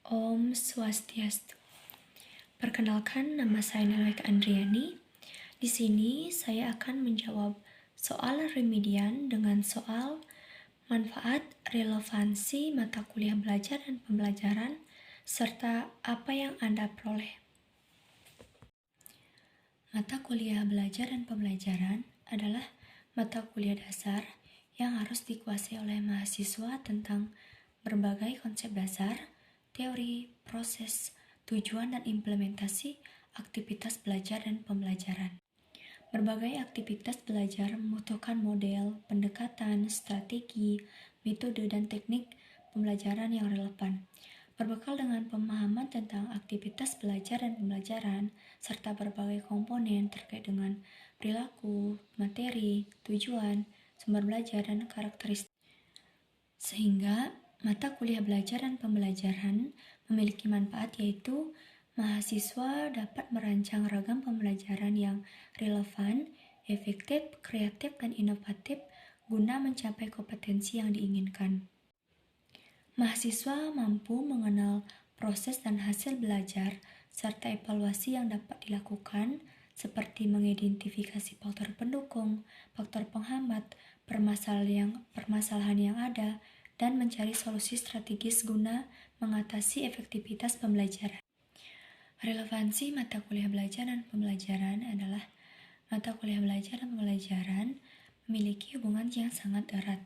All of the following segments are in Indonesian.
Om Swastiastu. Perkenalkan, nama saya Nelwek Andriani. Di sini saya akan menjawab soal remedian dengan soal manfaat relevansi mata kuliah belajar dan pembelajaran serta apa yang Anda peroleh. Mata kuliah belajar dan pembelajaran adalah mata kuliah dasar yang harus dikuasai oleh mahasiswa tentang berbagai konsep dasar, teori, proses, tujuan dan implementasi aktivitas belajar dan pembelajaran. Berbagai aktivitas belajar membutuhkan model, pendekatan, strategi, metode, dan teknik pembelajaran yang relevan. Berbekal dengan pemahaman tentang aktivitas belajar dan pembelajaran, serta berbagai komponen terkait dengan perilaku, materi, tujuan, sumber belajar, dan karakteristik. Sehingga mata kuliah belajar dan pembelajaran memiliki manfaat, yaitu mahasiswa dapat merancang ragam pembelajaran yang relevan, efektif, kreatif, dan inovatif guna mencapai kompetensi yang diinginkan. Mahasiswa mampu mengenal proses dan hasil belajar serta evaluasi yang dapat dilakukan, seperti mengidentifikasi faktor pendukung, faktor penghambat, permasalahan yang ada, dan mencari solusi strategis guna mengatasi efektivitas pembelajaran. Relevansi mata kuliah belajar dan pembelajaran adalah mata kuliah belajar dan pembelajaran memiliki hubungan yang sangat erat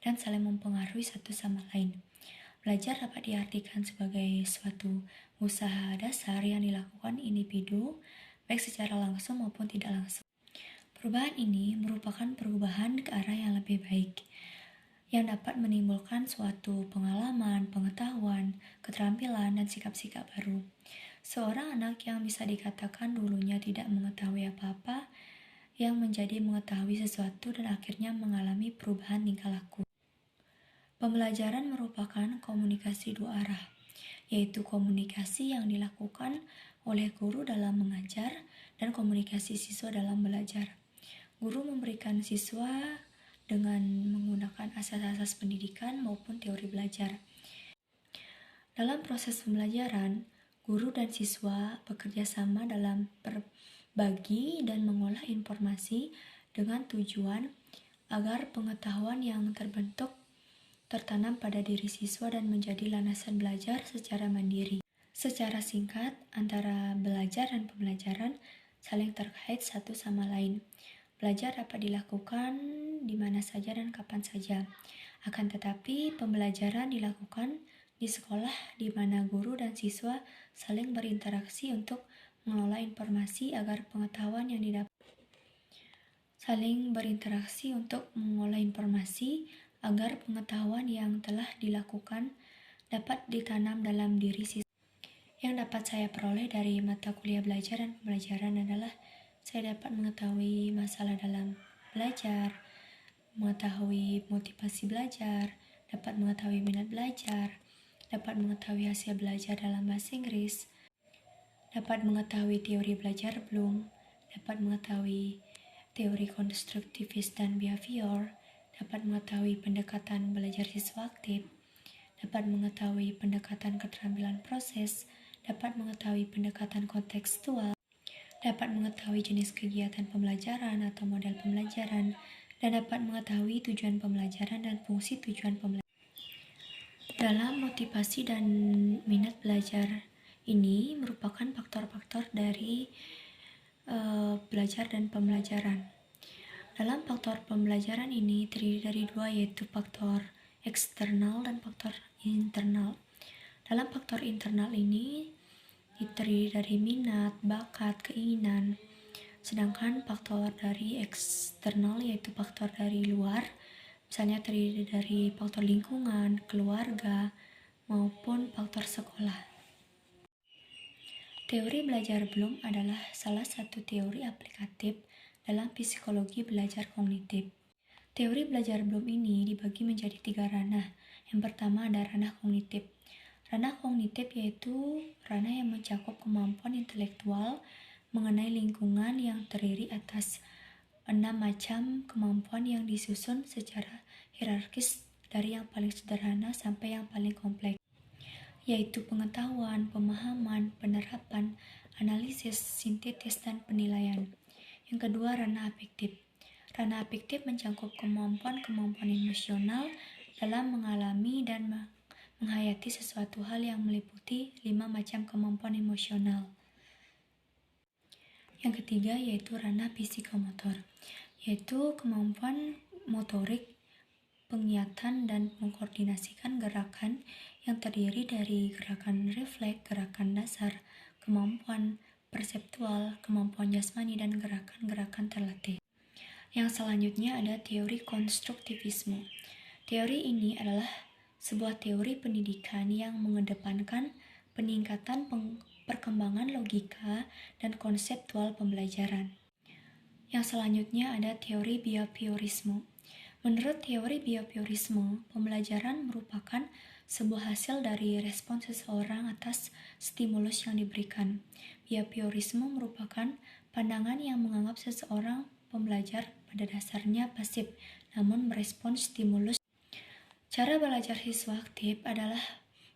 dan saling mempengaruhi satu sama lain. Belajar dapat diartikan sebagai suatu usaha dasar yang dilakukan individu, baik secara langsung maupun tidak langsung. Perubahan ini merupakan perubahan ke arah yang lebih baik, yang dapat menimbulkan suatu pengalaman, pengetahuan, keterampilan, dan sikap-sikap baru. Seorang anak yang bisa dikatakan dulunya tidak mengetahui apa-apa, yang menjadi mengetahui sesuatu dan akhirnya mengalami perubahan tingkah laku. Pembelajaran merupakan komunikasi dua arah, yaitu komunikasi yang dilakukan oleh guru dalam mengajar dan komunikasi siswa dalam belajar. Guru memberikan siswa dengan menggunakan asas-asas pendidikan maupun teori belajar. Dalam proses pembelajaran, guru dan siswa bekerja sama dalam berbagi dan mengolah informasi dengan tujuan agar pengetahuan yang terbentuk tertanam pada diri siswa dan menjadi landasan belajar secara mandiri. Secara singkat, antara belajar dan pembelajaran saling terkait satu sama lain. Belajar dapat dilakukan di mana saja dan kapan saja. Akan tetapi, pembelajaran dilakukan di sekolah di mana guru dan siswa saling berinteraksi untuk mengelola informasi agar pengetahuan yang didapat agar pengetahuan yang telah dilakukan dapat ditanam dalam diri siswa. Yang dapat saya peroleh dari mata kuliah belajar dan pembelajaran adalah saya dapat mengetahui masalah dalam belajar, mengetahui motivasi belajar, dapat mengetahui minat belajar, dapat mengetahui hasil belajar dalam bahasa Inggris, dapat mengetahui teori belajar Bloom, dapat mengetahui teori konstruktivis dan behavior, dapat mengetahui pendekatan belajar siswa aktif, dapat mengetahui pendekatan keterampilan proses, dapat mengetahui pendekatan kontekstual, dapat mengetahui jenis kegiatan pembelajaran atau model pembelajaran, dan dapat mengetahui tujuan pembelajaran dan fungsi tujuan pembelajaran. Dalam motivasi dan minat belajar ini merupakan faktor-faktor dari belajar dan pembelajaran. Dalam faktor pembelajaran ini terdiri dari dua, yaitu faktor eksternal dan faktor internal. Dalam faktor internal ini terdiri dari minat, bakat, keinginan. Sedangkan faktor dari eksternal yaitu faktor dari luar, misalnya terdiri dari faktor lingkungan, keluarga, maupun faktor sekolah. Teori belajar Bloom adalah salah satu teori aplikatif dalam psikologi belajar kognitif. Teori belajar Bloom ini dibagi menjadi 3 ranah. Yang pertama ada ranah kognitif. Ranah kognitif yaitu ranah yang mencakup kemampuan intelektual mengenai lingkungan yang terdiri atas 6 macam kemampuan yang disusun secara hierarkis dari yang paling sederhana sampai yang paling kompleks. yaitu pengetahuan, pemahaman, penerapan, analisis, sintetis, dan penilaian. Yang kedua, ranah afektif. Ranah afektif mencakup kemampuan-kemampuan emosional dalam mengalami dan menghayati sesuatu hal yang meliputi 5 macam kemampuan emosional. Yang ketiga yaitu ranah psikomotor, yaitu kemampuan motorik, penglihatan, dan mengkoordinasikan gerakan yang terdiri dari gerakan refleks, gerakan dasar, kemampuan perseptual, kemampuan jasmani, dan gerakan-gerakan terlatih. Yang selanjutnya ada teori konstruktivisme. Teori ini adalah sebuah teori pendidikan yang mengedepankan peningkatan perkembangan logika dan konseptual pembelajaran. Yang selanjutnya ada teori behaviorisme. Menurut teori behaviorisme, pembelajaran merupakan sebuah hasil dari respons seseorang atas stimulus yang diberikan. Behaviorisme merupakan pandangan yang menganggap seseorang pembelajar pada dasarnya pasif, namun merespons stimulus. Cara belajar siswa aktif adalah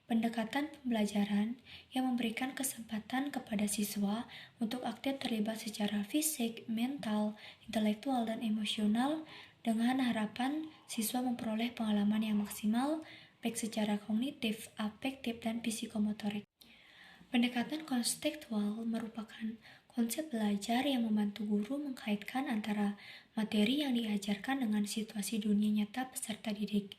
pendekatan pembelajaran yang memberikan kesempatan kepada siswa untuk aktif terlibat secara fisik, mental, intelektual, dan emosional dengan harapan siswa memperoleh pengalaman yang maksimal baik secara kognitif, afektif, dan psikomotorik. Pendekatan konseptual merupakan konsep belajar yang membantu guru mengkaitkan antara materi yang diajarkan dengan situasi dunia nyata peserta didik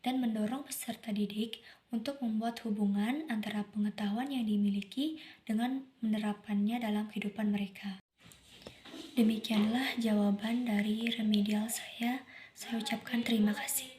dan mendorong peserta didik untuk membuat hubungan antara pengetahuan yang dimiliki dengan menerapkannya dalam kehidupan mereka. Demikianlah jawaban dari remedial saya. Saya ucapkan terima kasih.